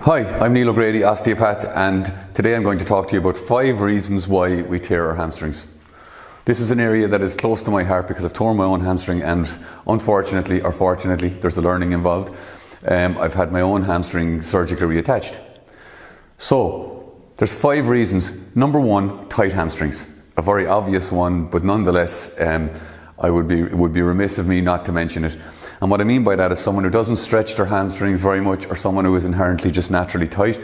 Hi, I'm Neil O'Grady, osteopath, and today I'm going to talk to you about 5 reasons why we tear our hamstrings. This is an area that is close to my heart because I've torn my own hamstring, and unfortunately or fortunately there's a learning involved. I've had my own hamstring surgically reattached. So there's 5 reasons. Number 1, tight hamstrings. A very obvious one, but nonetheless it would be remiss of me not to mention it. And what I mean by that is someone who doesn't stretch their hamstrings very much, or someone who is inherently just naturally tight.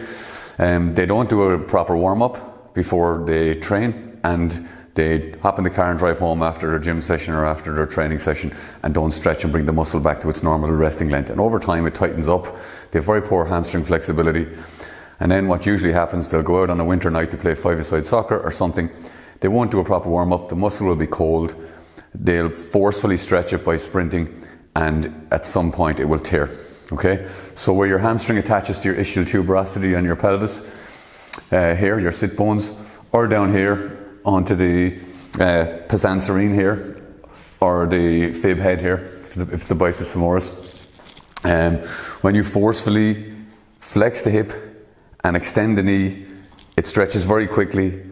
They don't do a proper warm-up before they train, and they hop in the car and drive home after their gym session or after their training session and don't stretch and bring the muscle back to its normal resting length. And over time it tightens up. They have very poor hamstring flexibility. And then what usually happens, they'll go out on a winter night to play five-a-side soccer or something. They won't do a proper warm-up. The muscle will be cold. They'll forcefully stretch it by sprinting, and at some point it will tear. Okay, so where your hamstring attaches to your ischial tuberosity on your pelvis, here, your sit bones, or down here onto the pezanserine here, or the fib head here, if it's the biceps femoris. When you forcefully flex the hip and extend the knee, it stretches very quickly,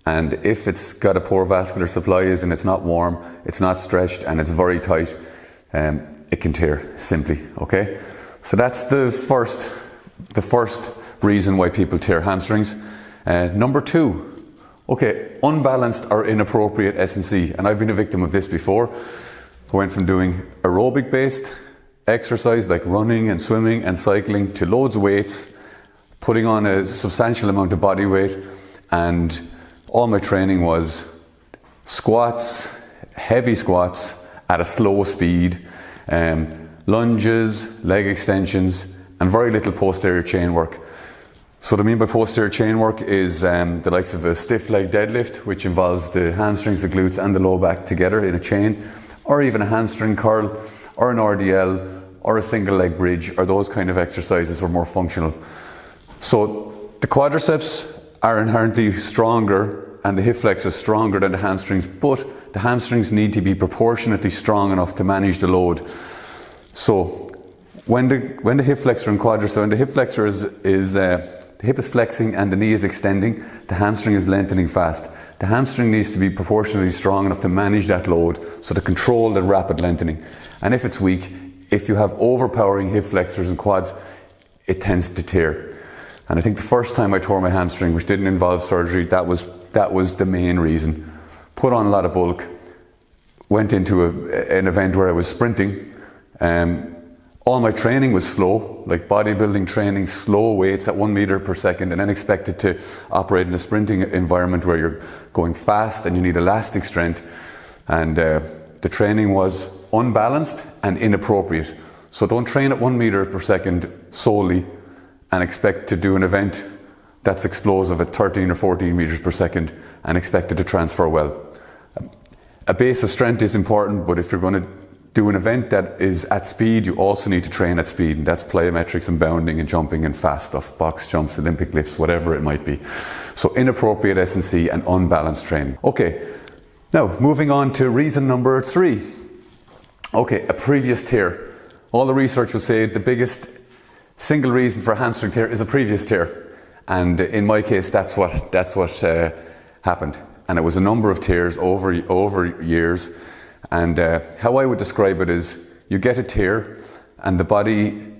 and if it's got a poor vascular supply, as in it's not warm, it's not stretched, and it's very tight, it can tear simply. Okay, so that's the first reason why people tear hamstrings. Number 2, okay, unbalanced or inappropriate SNC, and I've been a victim of this before. I went from doing aerobic based exercise like running and swimming and cycling to loads of weights, putting on a substantial amount of body weight, and all my training was squats, heavy squats at a slow speed, lunges, leg extensions, and very little posterior chain work. So what I mean by posterior chain work is the likes of a stiff leg deadlift, which involves the hamstrings, the glutes and the low back together in a chain, or even a hamstring curl, or an RDL, or a single leg bridge, or those kind of exercises are more functional. So the quadriceps are inherently stronger and the hip flexors stronger than the hamstrings, but the hamstrings need to be proportionately strong enough to manage the load. So when the hip flexor and quadricep, when the hip flexor the hip is flexing and the knee is extending, the hamstring is lengthening fast. The hamstring needs to be proportionally strong enough to manage that load, so to control the rapid lengthening. And if it's weak, if you have overpowering hip flexors and quads, it tends to tear. And I think the first time I tore my hamstring, which didn't involve surgery, that was the main reason. Put on a lot of bulk, went into an event where I was sprinting. All my training was slow, like bodybuilding training, slow weights at 1 meter per second, and then expected to operate in a sprinting environment where you're going fast and you need elastic strength. And the training was unbalanced and inappropriate. So don't train at 1 meter per second solely and expect to do an event that's explosive at 13 or 14 meters per second and expect it to transfer well. A base of strength is important, but if you're going to do an event that is at speed, you also need to train at speed, and that's plyometrics and bounding and jumping and fast stuff, box jumps, Olympic lifts, whatever it might be. So inappropriate SNC and unbalanced training. Okay, now moving on to reason number 3. Okay, a previous tear. All the research will say the biggest single reason for a hamstring tear is a previous tear. And in my case, that's what happened. And it was a number of tears over years. And how I would describe it is, you get a tear and the body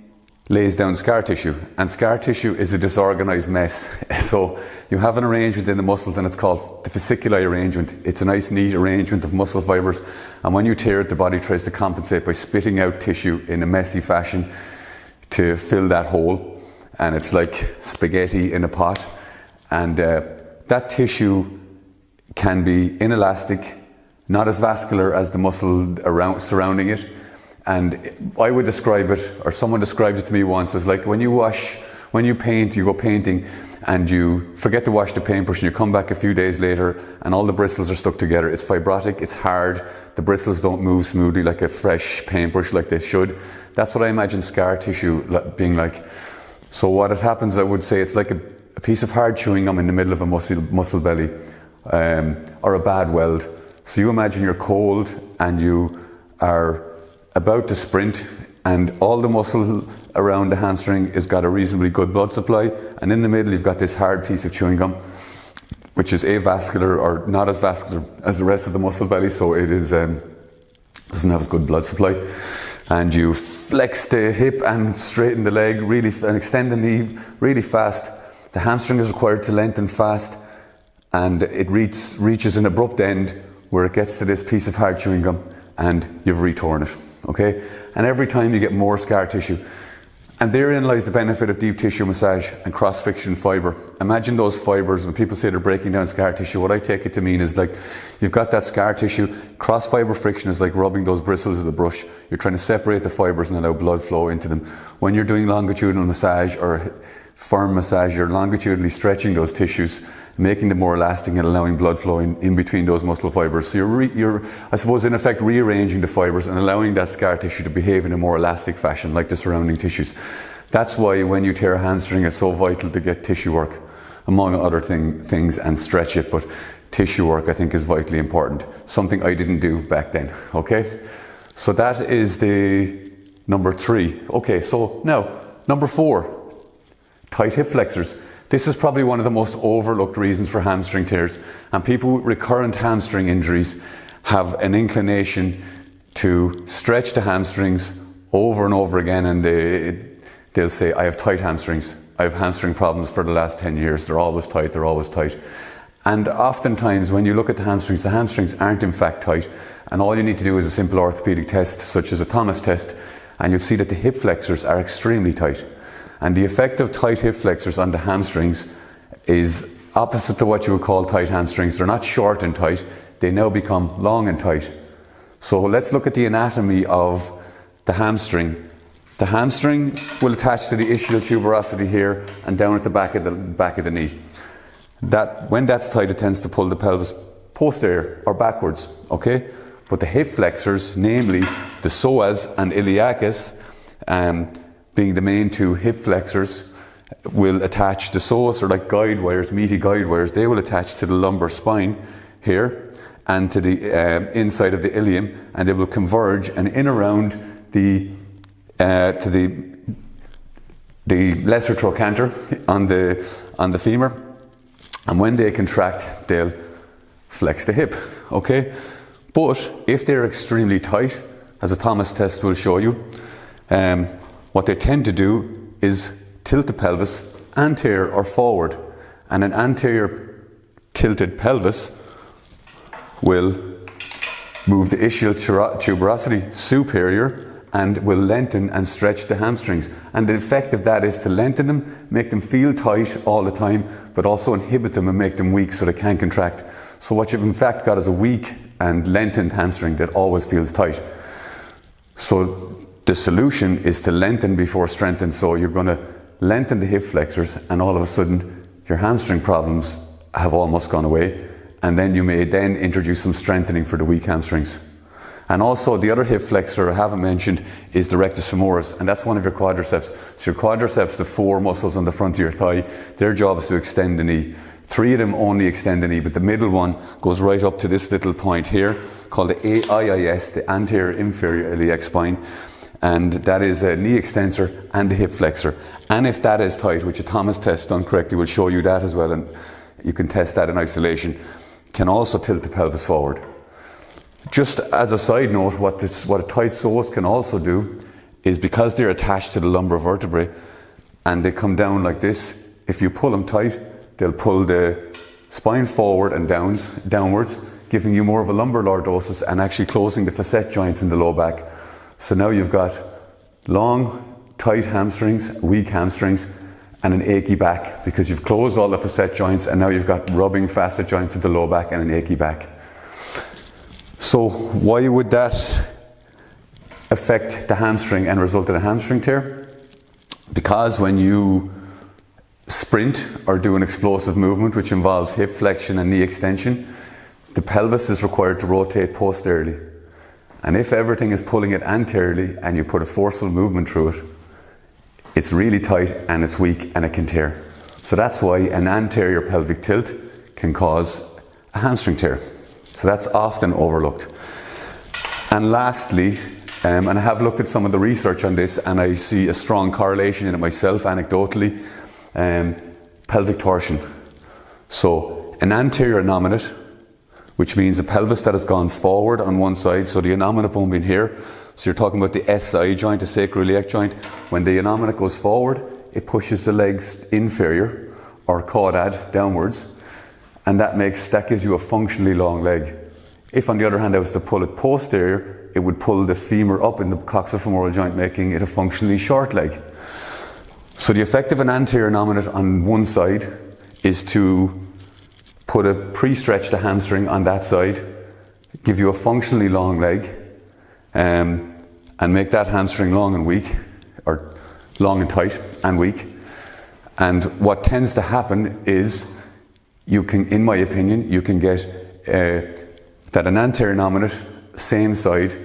lays down scar tissue. And scar tissue is a disorganized mess. So you have an arrangement in the muscles, and it's called the fasciculi arrangement. It's a nice, neat arrangement of muscle fibers. And when you tear it, the body tries to compensate by spitting out tissue in a messy fashion to fill that hole. And it's like spaghetti in a pot. And that tissue can be inelastic, not as vascular as the muscle surrounding it. And I would describe it, or someone described it to me once, as like when you paint, you go painting and you forget to wash the paintbrush, and you come back a few days later and all the bristles are stuck together. It's fibrotic, it's hard, the bristles don't move smoothly like a fresh paintbrush like they should. That's what I imagine scar tissue being like. So what happens, I would say, it's like a piece of hard chewing gum in the middle of a muscle belly, or a bad weld. So you imagine you're cold and you are about to sprint and all the muscle around the hamstring has got a reasonably good blood supply, and in the middle you've got this hard piece of chewing gum, which is avascular or not as vascular as the rest of the muscle belly, so it is doesn't have as good blood supply. And you flex the hip and straighten the leg really and extend the knee really fast. The hamstring is required to lengthen fast, and it reaches an abrupt end where it gets to this piece of hard chewing gum and you've retorn it, okay? And every time you get more scar tissue. And therein lies the benefit of deep tissue massage and cross-friction fibre. Imagine those fibres, when people say they're breaking down scar tissue, what I take it to mean is like, you've got that scar tissue, cross-fibre friction is like rubbing those bristles of the brush. You're trying to separate the fibres and allow blood flow into them. When you're doing longitudinal massage or firm massage, you're longitudinally stretching those tissues, making them more elastic and allowing blood flow in between those muscle fibres. So you're, I suppose, in effect, rearranging the fibres and allowing that scar tissue to behave in a more elastic fashion, like the surrounding tissues. That's why when you tear a hamstring, it's so vital to get tissue work, among other things, and stretch it. But tissue work, I think, is vitally important. Something I didn't do back then, okay? So that is the number 3. Okay, so now, number 4, tight hip flexors. This is probably one of the most overlooked reasons for hamstring tears, and people with recurrent hamstring injuries have an inclination to stretch the hamstrings over and over again, and they'll say, I have tight hamstrings. I have hamstring problems for the last 10 years. They're always tight, they're always tight. And oftentimes when you look at the hamstrings aren't in fact tight, and all you need to do is a simple orthopedic test such as a Thomas test, and you'll see that the hip flexors are extremely tight. And the effect of tight hip flexors on the hamstrings is opposite to what you would call tight hamstrings. They're not short and tight, they now become long and tight. So let's look at the anatomy of the hamstring. The hamstring will attach to the ischial tuberosity here and down at the back of the knee. When that's tight, it tends to pull the pelvis posterior or backwards, okay? But the hip flexors, namely the psoas and iliacus, being the main 2 hip flexors, will attach. The psoas are like guide wires, meaty guide wires. They will attach to the lumbar spine here and to the inside of the ilium, and they will converge and in around the lesser trochanter on the femur. And when they contract, they'll flex the hip, okay? But if they're extremely tight, as a Thomas test will show you, what they tend to do is tilt the pelvis anterior or forward, and an anterior tilted pelvis will move the ischial tuberosity superior and will lengthen and stretch the hamstrings. And the effect of that is to lengthen them, make them feel tight all the time, but also inhibit them and make them weak so they can't contract. So what you've in fact got is a weak and lengthened hamstring that always feels tight. So the solution is to lengthen before strengthen. So you're going to lengthen the hip flexors, and all of a sudden your hamstring problems have almost gone away, and then you may then introduce some strengthening for the weak hamstrings. And also the other hip flexor I haven't mentioned is the rectus femoris, and that's one of your quadriceps. So your quadriceps, the 4 muscles on the front of your thigh, their job is to extend the knee. 3 of them only extend the knee, but the middle one goes right up to this little point here called the AIIS, the anterior inferior iliac spine. And that is a knee extensor and a hip flexor. And if that is tight, which a Thomas test done correctly will show you that as well, and you can test that in isolation, can also tilt the pelvis forward. Just as a side note, what a tight psoas can also do is, because they're attached to the lumbar vertebrae and they come down like this, if you pull them tight, they'll pull the spine forward and downwards, giving you more of a lumbar lordosis and actually closing the facet joints in the low back. So now you've got long, tight hamstrings, weak hamstrings, and an achy back, because you've closed all the facet joints and now you've got rubbing facet joints in the low back and an achy back. So why would that affect the hamstring and result in a hamstring tear? Because when you sprint or do an explosive movement which involves hip flexion and knee extension, the pelvis is required to rotate posteriorly. And if everything is pulling it anteriorly and you put a forceful movement through it, it's really tight and it's weak and it can tear. So that's why an anterior pelvic tilt can cause a hamstring tear. So that's often overlooked. And lastly, And I have looked at some of the research on this, and I see a strong correlation in it myself, anecdotally. Pelvic torsion. So an anterior innominate, which means a pelvis that has gone forward on one side, so the innominate bone being here. So you're talking about the SI joint, the sacroiliac joint. When the innominate goes forward, it pushes the legs inferior, or caudad, downwards, and that gives you a functionally long leg. If, on the other hand, I was to pull it posterior, it would pull the femur up in the coxofemoral joint, making it a functionally short leg. So the effect of an anterior innominate on one side is to put a pre-stretched hamstring on that side, give you a functionally long leg, and make that hamstring long and weak, or long and tight and weak. And what tends to happen is, you can, in my opinion, you can get that an anterior innominate, same side,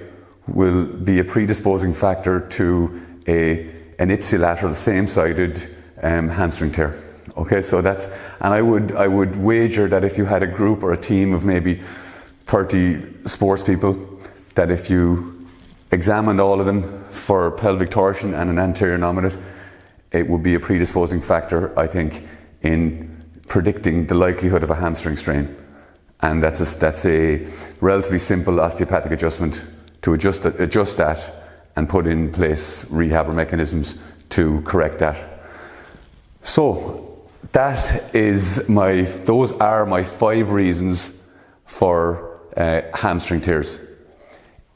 will be a predisposing factor to an ipsilateral, same-sided hamstring tear. Okay, so that's, and I would wager that if you had a group or a team of maybe 30 sports people, that if you examined all of them for pelvic torsion and an anterior innominate, it would be a predisposing factor, I think, in predicting the likelihood of a hamstring strain. And that's a relatively simple osteopathic adjustment to adjust that and put in place rehab mechanisms to correct that. So those are my 5 reasons for hamstring tears.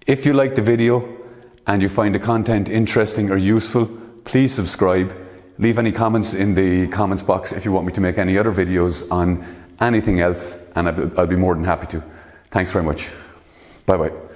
If you like the video and you find the content interesting or useful, please subscribe. Leave any comments in the comments box if you want me to make any other videos on anything else, and I'll be more than happy to. Thanks very much. Bye bye.